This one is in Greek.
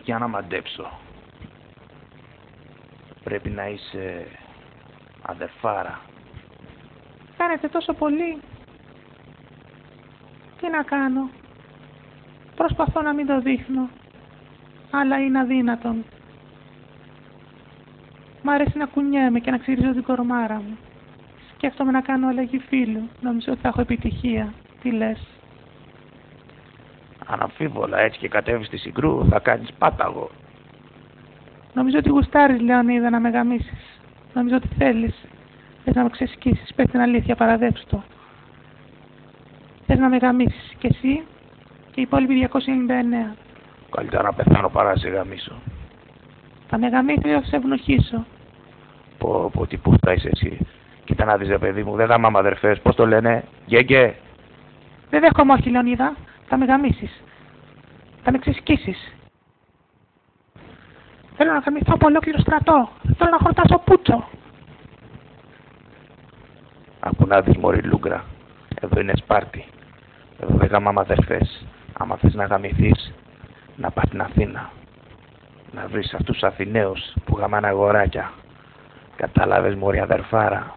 Για να μαντέψω. Πρέπει να είσαι αδερφάρα. Φαίνεται τόσο πολύ. Τι να κάνω. Προσπαθώ να μην το δείχνω. Αλλά είναι αδύνατον. Μ' αρέσει να κουνιέμαι και να ξυρίζω την κορμάρα μου. Σκέφτομαι να κάνω αλλαγή φίλου. Νομίζω ότι θα έχω επιτυχία. Τι λες? Αναμφίβολα, έτσι και κατέβεις στη Συγκρού θα κάνεις πάταγο. Νομίζω ότι γουστάρεις, Λεωνίδα, να με γαμίσεις. Νομίζω ότι θέλεις. Θες να με ξεσκίσεις. Πες την αλήθεια, παραδέψου το. Θες να με γαμίσεις και εσύ και οι υπόλοιποι 299. Καλύτερα να πεθάνω παρά να σε γαμίσω. Θα με γαμίσεις ή θα σε ευνοχήσω. Πω, τι πούστα είσαι εσύ. Κοίτα να δεις, παιδί μου, δεν γαμάμε αδερφές. Πώς το λένε, γέγκε. Δεν δέχομαι, όχι, Λεωνίδα. Θα με γαμίσεις. Θα με ξεσκίσεις. Θέλω να γαμηθώ από ολόκληρο στρατό. Θέλω να χορτάσω πούτσο. Ακού να δεις, μωρή Λούγκρα. Εδώ είναι Σπάρτη. Εδώ δεν γαμάμε αδερφές. Άμα θες να γαμηθείς, να πας στην Αθήνα. Να βρεις αυτούς τους Αθηναίους που γαμάνε αγοράκια. Κατάλαβες, μωρή αδερφάρα.